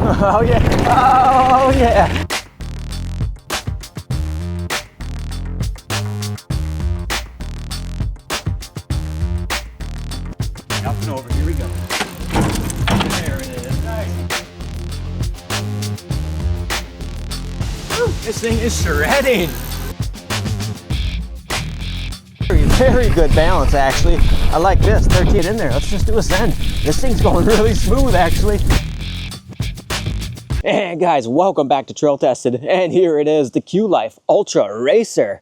Oh yeah, oh yeah. Up and over, here we go. There it is, nice. Woo, this thing is shredding. Very good balance, actually. I like this, 13 in there. Let's just do a send. This thing's going really smooth, actually. And guys, welcome back to Trail Tested. And here it is, the QLIFE-Racer.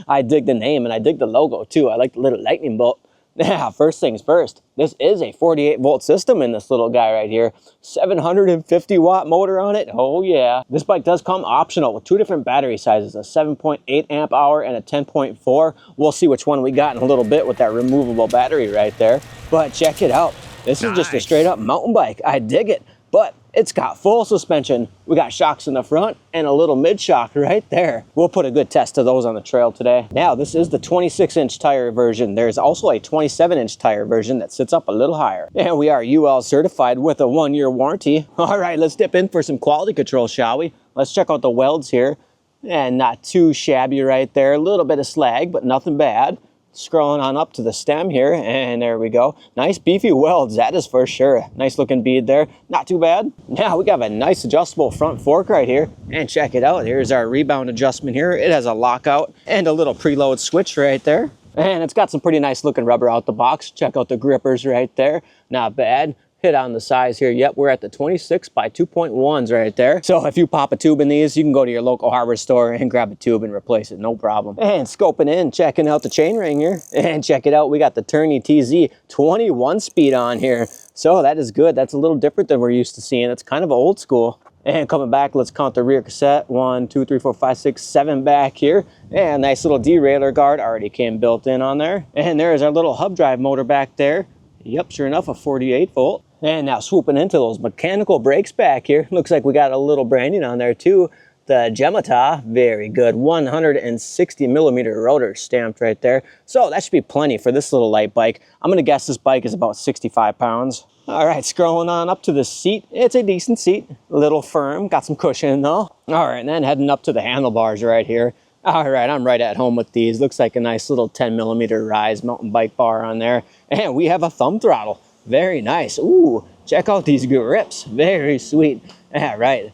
I dig the name and I dig the logo too. I like the little lightning bolt. Now, first things first, this is a 48 volt system in this little guy right here. 750 watt motor on it. Oh yeah. This bike does come optional with two different battery sizes, a 7.8 amp hour and a 10.4. We'll see which one we got in a little bit with that removable battery right there. But check it out. This is just a straight up mountain bike. I dig it. But it's got full suspension. We got shocks in the front and a little mid shock right there. We'll put a good test of those on the trail today. Now, this is the 26-inch tire version. There's also a 27-inch tire version that sits up a little higher. And we are UL certified with a 1-year warranty. All right, let's dip in for some quality control, shall we? Let's check out the welds here. And not too shabby right there. A little bit of slag, but nothing bad. Scrolling on up to the stem here, and there we go. Nice beefy welds, that is for sure. Nice looking bead there, not too bad. Now we got a nice adjustable front fork right here, and check it out. Here's our rebound adjustment here. It has a lockout and a little preload switch right there. And it's got some pretty nice looking rubber out the box. Check out the grippers right there, not bad. Hit on the size here. Yep, we're at the 26 by 2.1s right there. So if you pop a tube in these, you can go to your local hardware store and grab a tube and replace it, no problem. And scoping in, checking out the chainring here. And check it out, we got the Tourney TZ 21 speed on here. So that is good. That's a little different than we're used to seeing. It's kind of old school. And coming back, let's count the rear cassette. 1, 2, 3, 4, 5, 6, 7 back here. And nice little derailleur guard already came built in on there. And there's our little hub drive motor back there. Yep, sure enough, a 48 volt. And now swooping into those mechanical brakes back here. Looks like we got a little branding on there too. The Gemata, very good. 160 millimeter rotor stamped right there. So that should be plenty for this little light bike. I'm gonna guess this bike is about 65 pounds. All right, scrolling on up to the seat. It's a decent seat, a little firm, got some cushion though. All right, and then heading up to the handlebars right here. All right, I'm right at home with these. Looks like a nice little 10 millimeter Rise mountain bike bar on there. And we have a thumb throttle. Very nice. Ooh, check out these grips. Very sweet. All right,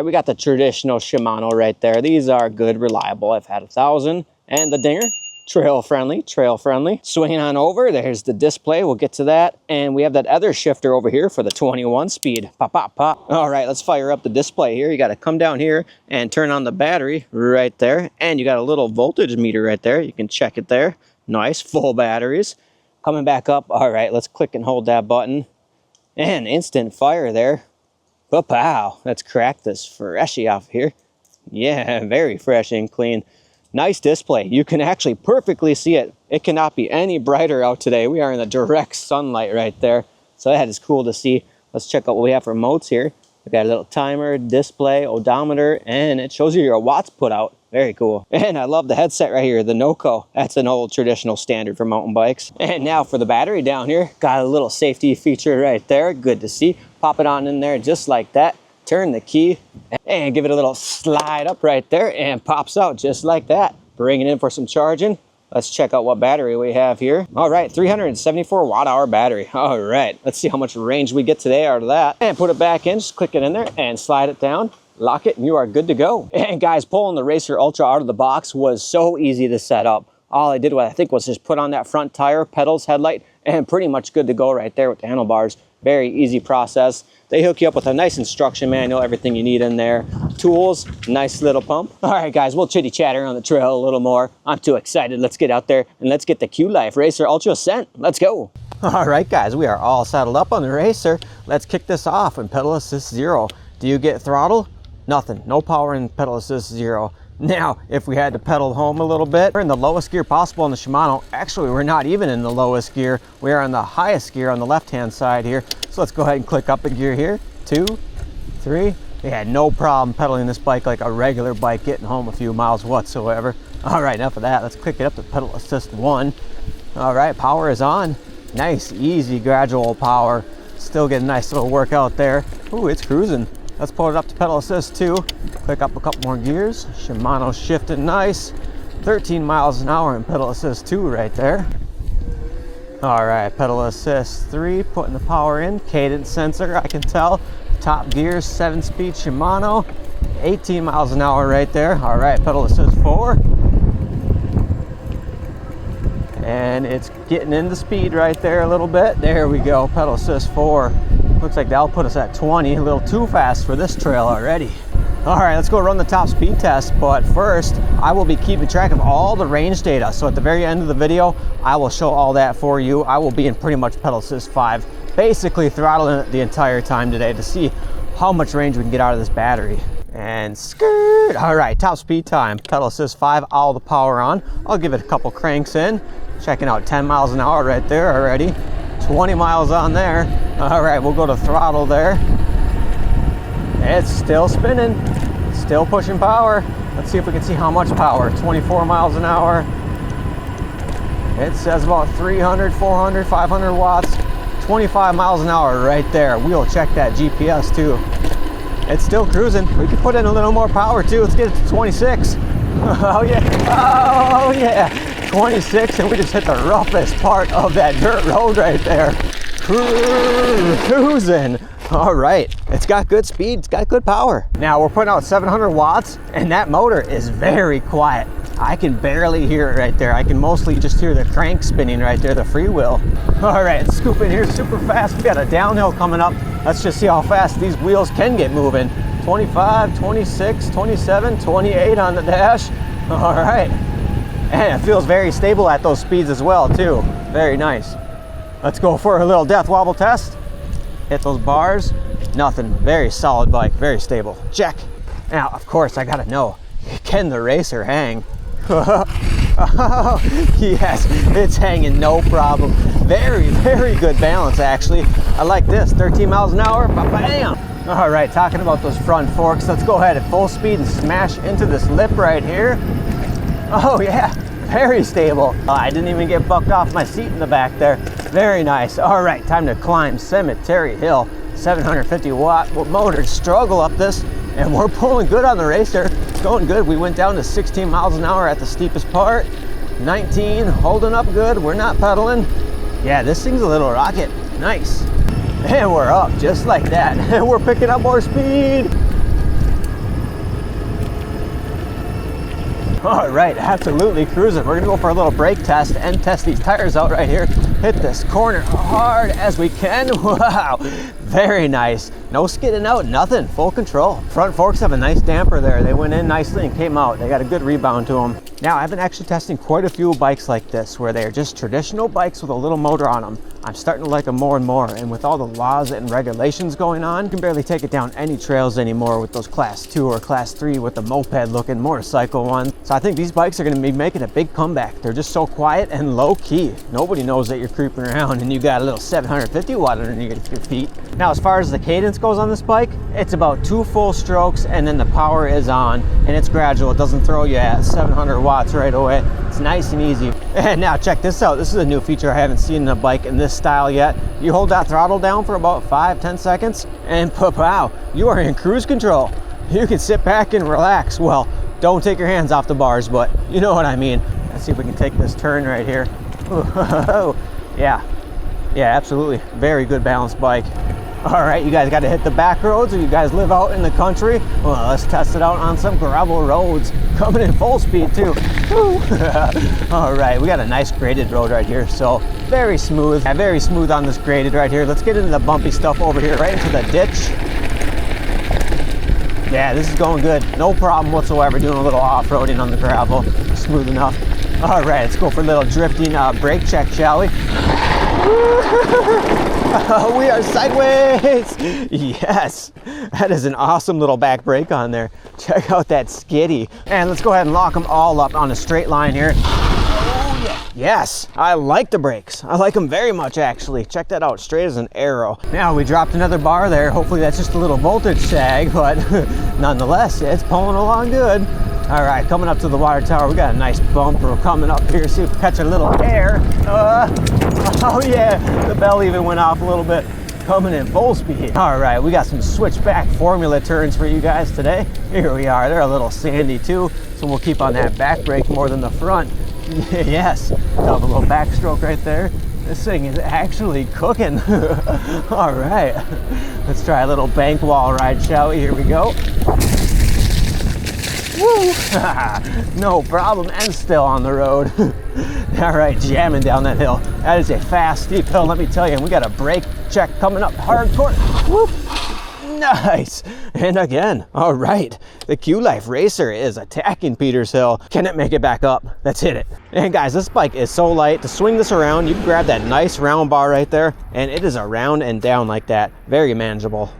we got the traditional Shimano right there. These are good, reliable. I've had 1,000. And the dinger, trail friendly. Swinging on over, there's the display. We'll get to that. And we have that other shifter over here for the 21 speed. Pop, pop, pop. All right, let's fire up the display here. You got to come down here and turn on the battery right there. And you got a little voltage meter right there. You can check it there. Nice, full batteries. Coming back up. All right, let's click and hold that button. And instant fire there. Pow, let's crack this freshie off here. Yeah, very fresh and clean. Nice display. You can actually perfectly see it. It cannot be any brighter out today. We are in the direct sunlight right there. So that is cool to see. Let's check out what we have for modes here. We got a little timer, display, odometer, and it shows you your watts put out. Very cool. And I love the headset right here, the NOCO. That's an old traditional standard for mountain bikes. And now for the battery down here, got a little safety feature right there. Good to see. Pop it on in there just like that. Turn the key and give it a little slide up right there and pops out just like that. Bring it in for some charging. Let's check out what battery we have here. All right, 374 watt hour battery. All right, let's see how much range we get today out of that. And put it back in, just click it in there and slide it down. Lock it and you are good to go. And guys, pulling the Racer Ultra out of the box was so easy to set up. All I did, what I think, was just put on that front tire, pedals, headlight, and pretty much good to go right there with the handlebars. Very easy process. They hook you up with a nice instruction manual, everything you need in there. Tools, nice little pump. All right, guys, we'll chitty chatter on the trail a little more. I'm too excited. Let's get out there and let's get the QLIFE-Racer Ultra sent. Let's go. All right, guys, we are all saddled up on the Racer. Let's kick this off in pedal assist 0. Do you get throttle? Nothing, no power in pedal assist 0. Now, if we had to pedal home a little bit, we're in the lowest gear possible on the Shimano. Actually, we're not even in the lowest gear. We are in the highest gear on the left-hand side here. So let's go ahead and click up a gear here. 2, 3. We had no problem pedaling this bike like a regular bike, getting home a few miles whatsoever. All right, enough of that. Let's click it up to pedal assist 1. All right, power is on. Nice, easy, gradual power. Still getting a nice little workout there. Ooh, it's cruising. Let's pull it up to pedal assist 2. Click up a couple more gears. Shimano's shifting nice. 13 miles an hour in pedal assist 2 right there. All right, pedal assist 3, putting the power in. Cadence sensor, I can tell. Top gears, 7-speed Shimano. 18 miles an hour right there. All right, pedal assist 4. And it's getting into speed right there a little bit. There we go, pedal assist 4. Looks like that'll put us at 20, a little too fast for this trail already. All right, let's go run the top speed test, but first, I will be keeping track of all the range data. So at the very end of the video, I will show all that for you. I will be in pretty much pedal assist 5, basically throttling it the entire time today to see how much range we can get out of this battery. And skirt. All right, top speed time, pedal assist 5, all the power on. I'll give it a couple cranks in. Checking out 10 miles an hour right there already. 20 miles on there. All right, we'll go to throttle there. It's still spinning, still pushing power. Let's see if we can see how much power. 24 miles an hour. It says about 300, 400, 500 watts. 25 miles an hour right there. We'll check that GPS too. It's still cruising. We can put in a little more power too. Let's get it to 26. Oh yeah, oh yeah. 26, and we just hit the roughest part of that dirt road right there. Cruising. All right, it's got good speed, it's got good power. Now we're putting out 700 watts, and that motor is very quiet. I can barely hear it right there. I can mostly just hear the crank spinning right there, the freewheel. All right, let's scoop in here super fast. We got a downhill coming up. Let's just see how fast these wheels can get moving. 25, 26, 27, 28 on the dash. All right. And it feels very stable at those speeds as well too. Very nice. Let's go for a little death wobble test. Hit those bars. Nothing. Very solid bike. Very stable. Check. Now, of course, I gotta know, can the Racer hang? Oh, yes, it's hanging no problem. Very, very good balance actually. I like this. 13 miles an hour. Bam! All right, talking about those front forks, let's go ahead at full speed and smash into this lip right here. Oh yeah, very stable. I didn't even get bucked off my seat in the back there. Very nice. All right, time to climb Cemetery Hill. 750 watt motor, struggle up this, and we're pulling good on the Racer. It's going good. We went down to 16 miles an hour at the steepest part. 19, holding up good. We're not pedaling. Yeah, this thing's a little rocket. Nice. And we're up just like that. And we're picking up more speed. All right, absolutely cruising. We're gonna go for a little brake test and test these tires out right here. Hit this corner hard as we can. Wow, very nice. No skidding out, nothing, full control. Front forks have a nice damper there. They went in nicely and came out. They got a good rebound to them. Now, I've been actually testing quite a few bikes like this where they are just traditional bikes with a little motor on them. I'm starting to like them more and more, and with all the laws and regulations going on, you can barely take it down any trails anymore with those class 2 or class 3 with the moped looking motorcycle ones. So I think these bikes are going to be making a big comeback. They're just so quiet and low key. Nobody knows that you're creeping around and you got a little 750 watt underneath your feet. Now, as far as the cadence goes on this bike, it's about 2 full strokes and then the power is on, and it's gradual. It doesn't throw you at 700 watts right away. It's nice and easy. And now check this out. This is a new feature I haven't seen in a bike in this style yet. You hold that throttle down for about 5-10 seconds and wow, you are in cruise control. You can sit back and relax. Well, don't take your hands off the bars, but you know what I mean. Let's see if we can take this turn right here. Yeah, absolutely. Very good balanced bike. All right, you guys got to hit the back roads, or you guys live out in the country. Well, let's test it out on some gravel roads. Coming in full speed too. All right, we got a nice graded road right here, so very smooth. Very smooth on this graded right here. Let's get into the bumpy stuff over here, right into the ditch. Yeah, this is going good. No problem whatsoever doing a little off-roading on the gravel. Smooth enough. All right, let's go for a little drifting brake check, shall we? We are sideways. Yes, that is an awesome little back brake on there. Check out that skiddy. And let's go ahead and lock them all up on a straight line here. Oh yeah. Yes, I like the brakes. I like them very much actually. Check that out, straight as an arrow. Now we dropped another bar there. Hopefully that's just a little voltage sag, but nonetheless, it's pulling along good. All right, coming up to the water tower, we got a nice bumper coming up here. See if we catch a little air. Oh yeah, the bell even went off a little bit. coming in full speed. All right, we got some switchback formula turns for you guys today. Here we are. They're a little sandy too, so we'll keep on that back brake more than the front. Yes, double little backstroke right there. This thing is actually cooking. All right, let's try a little bank wall ride, shall we? Here we go. Woo! No problem, and still on the road. All right, jamming down that hill. That is a fast, steep hill, let me tell you. And we got a brake check coming up hardcore. Woo! Nice. And again, all right, the QLIFE-Racer is attacking Peters Hill. Can it make it back up? Let's hit it. And guys, this bike is so light. To swing this around, you can grab that nice round bar right there, and it is around and down like that. Very manageable.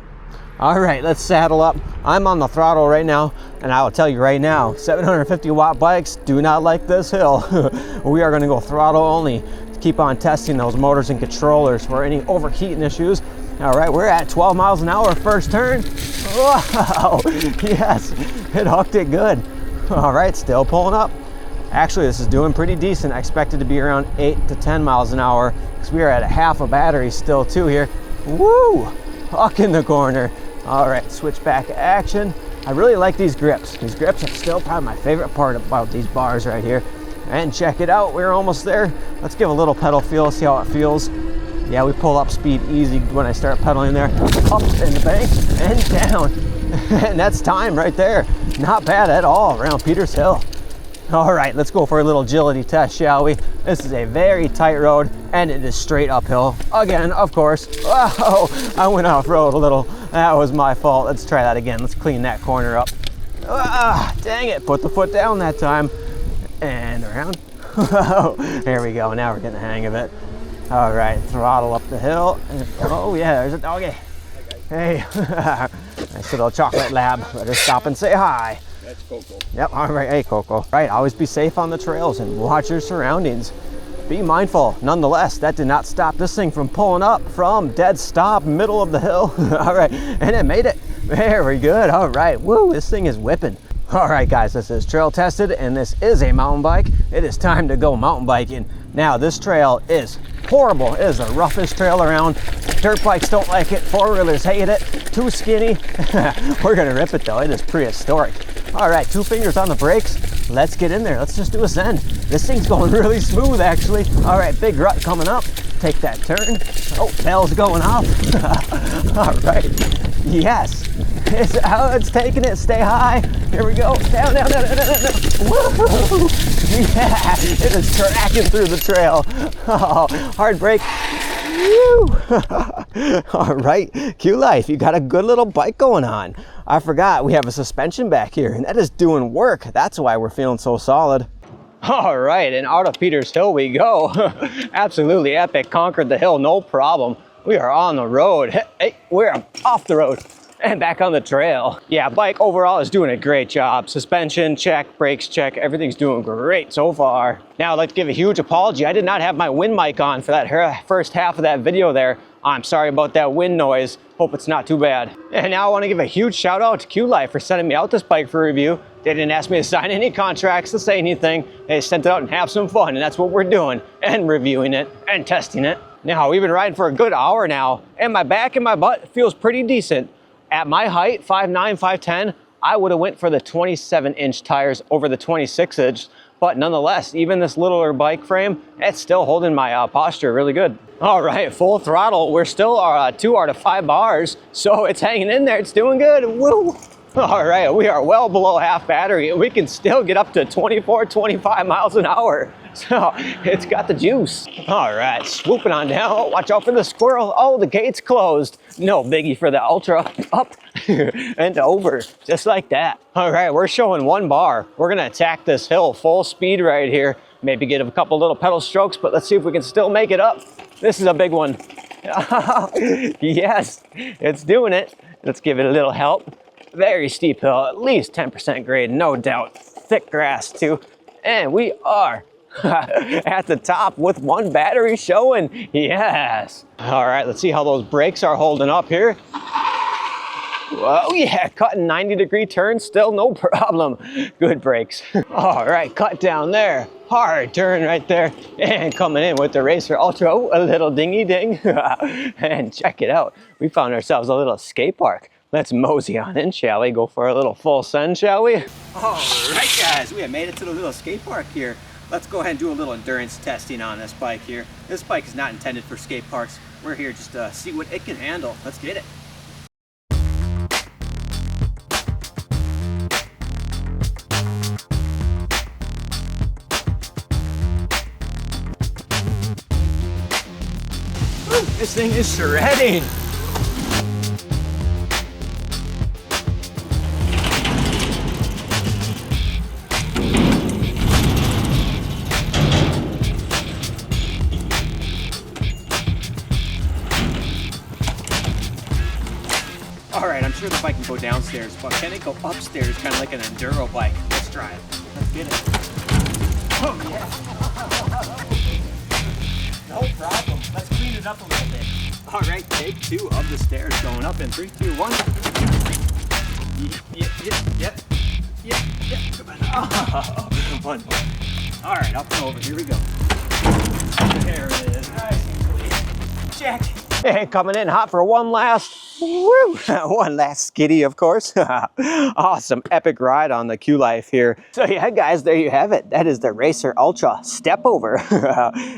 All right, let's saddle up. I'm on the throttle right now, and I will tell you right now, 750 watt bikes do not like this hill. We are gonna go throttle only to keep on testing those motors and controllers for any overheating issues. All right, we're at 12 miles an hour, first turn. Wow, yes, it hooked it good. All right, still pulling up. Actually, this is doing pretty decent. I expect it to be around 8 to 10 miles an hour because we are at a half a battery still too here. Woo, huck in the corner. All right, switch back action. I really like these grips. These grips are still probably my favorite part about these bars right here. And check it out, we're almost there. Let's give a little pedal feel, see how it feels. Yeah, we pull up speed easy when I start pedaling there. Up in the bank and down. And that's time right there. Not bad at all around Peters Hill. All right, let's go for a little agility test, shall we? This is a very tight road, and it is straight uphill. Again, of course. Oh, I went off-road a little. That was my fault. Let's try that again. Let's clean that corner up. Dang it, put the foot down that time. And around. There we go, now we're getting the hang of it. All right, throttle up the hill. Oh yeah, there's a doggy. Hey, nice little chocolate lab. Let her stop and say hi. That's Coco. Yep, all right, hey Coco. Right, always be safe on the trails and watch your surroundings. Be mindful. Nonetheless, that did not stop this thing from pulling up from dead stop, middle of the hill. All right, and it made it. Very good, all right. Woo, this thing is whipping. All right, guys, this is trail tested, and this is a mountain bike. It is time to go mountain biking. Now, this trail is horrible. It is the roughest trail around. Dirt bikes don't like it. Four-wheelers hate it. Too skinny. We're gonna rip it though. It is prehistoric. All right, 2 fingers on the brakes. Let's get in there. Let's just do a send. This thing's going really smooth, actually. All right, big rut coming up. Take that turn. Oh, bell's going off. All right. Yes. It's taking it. Stay high. Here we go. Down, down, down, down, down, down. Woo! Yeah, it is tracking through the trail. Oh, hard brake. All right, QLife, you got a good little bike going on. I forgot we have a suspension back here, and that is doing work. That's why we're feeling so solid. All right, and out of Peters Hill we go. Absolutely epic, conquered the hill, no problem. We are on the road. Hey, we're off the road and back on the trail. Yeah, bike overall is doing a great job. Suspension check, brakes check, everything's doing great so far. Now I'd like to give a huge apology. I did not have my wind mic on for that first half of that video there. I'm sorry about that wind noise. Hope it's not too bad. And now I want to give a huge shout out to QLife for sending me out this bike for review. They didn't ask me to sign any contracts, to say anything. They sent it out and have some fun, and that's what we're doing, and reviewing it and testing it. Now, we've been riding for a good hour now, and my back and my butt feels pretty decent. At my height, 5'9", 5'10", I would have went for the 27-inch tires over the 26-inch, but nonetheless, even this littler bike frame, it's still holding my posture really good. All right, full throttle. We're still 2 out of 5 bars, so it's hanging in there. It's doing good. Woo! All right, we are well below half battery, and we can still get up to 24, 25 miles an hour. So it's got the juice. All right, swooping on down. Oh, watch out for the squirrel. Oh, the gate's closed. No biggie for the Ultra. Up and over, just like that. All right, we're showing 1 bar. We're gonna attack this hill full speed right here. Maybe get a couple little pedal strokes, but let's see if we can still make it up. This is a big one. Yes, it's doing it. Let's give it a little help. Very steep hill, at least 10% grade, no doubt. Thick grass too. And we are at the top with 1 battery showing. Yes. All right, let's see how those brakes are holding up here. Oh yeah, cutting 90-degree turns, still no problem. Good brakes. All right, cut down there. Hard turn right there. And coming in with the Racer Ultra, oh, a little dingy ding. And check it out. We found ourselves a little skate park. Let's mosey on in, shall we? Go for a little full send, shall we? All right, guys, we have made it to the little skate park here. Let's go ahead and do a little endurance testing on this bike here. This bike is not intended for skate parks. We're here just to see what it can handle. Let's get it. This thing is shredding. All right, I'm sure the bike can go downstairs, but can it go upstairs, kind of like an enduro bike? Let's try it. Let's get it. Oh, yeah. No problem. Let's clean it up a little bit. All right, take 2 of the stairs going up in 3, 2, 1. Yep. Come on. Oh, one more. All right, up and over. Here we go. There it is. Nice and clean. Check. Hey, coming in hot for one last, woo, one last skiddy, of course. Awesome, epic ride on the QLife here. So yeah, guys, there you have it. That is the Racer Ultra Step Over.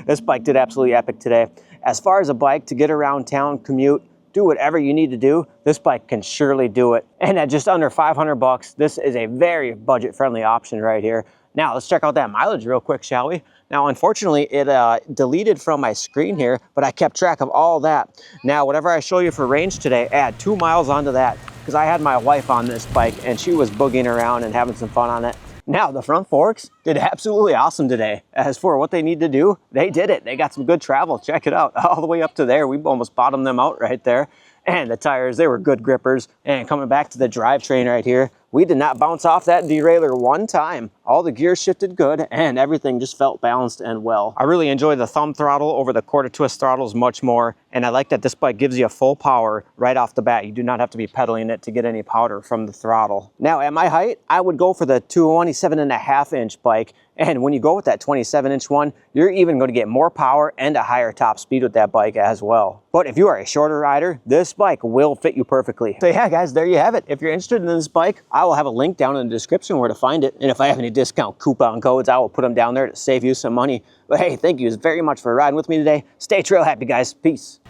This bike did absolutely epic today. As far as a bike to get around town, commute, do whatever you need to do, this bike can surely do it. And at just under 500 bucks, this is a very budget-friendly option right here. Now, let's check out that mileage real quick, shall we? Now, unfortunately, it deleted from my screen here, but I kept track of all that. Now, whatever I show you for range today, add 2 miles onto that, because I had my wife on this bike, and she was boogieing around and having some fun on it. Now, the front forks did absolutely awesome today. As for what they need to do, they did it. They got some good travel. Check it out. All the way up to there. We almost bottomed them out right there. And the tires, they were good grippers. And coming back to the drivetrain right here, we did not bounce off that derailleur one time. All the gears shifted good and everything just felt balanced and well. I really enjoy the thumb throttle over the quarter twist throttles much more. And I like that this bike gives you a full power right off the bat. You do not have to be pedaling it to get any power from the throttle. Now at my height, I would go for the 27.5-inch bike. And when you go with that 27-inch one, you're even going to get more power and a higher top speed with that bike as well. But if you are a shorter rider, this bike will fit you perfectly. So yeah, guys, there you have it. If you're interested in this bike, I will have a link down in the description where to find it. And if I have any discount coupon codes, I will put them down there to save you some money. But hey, thank you very much for riding with me today. Stay trail happy, guys. Peace.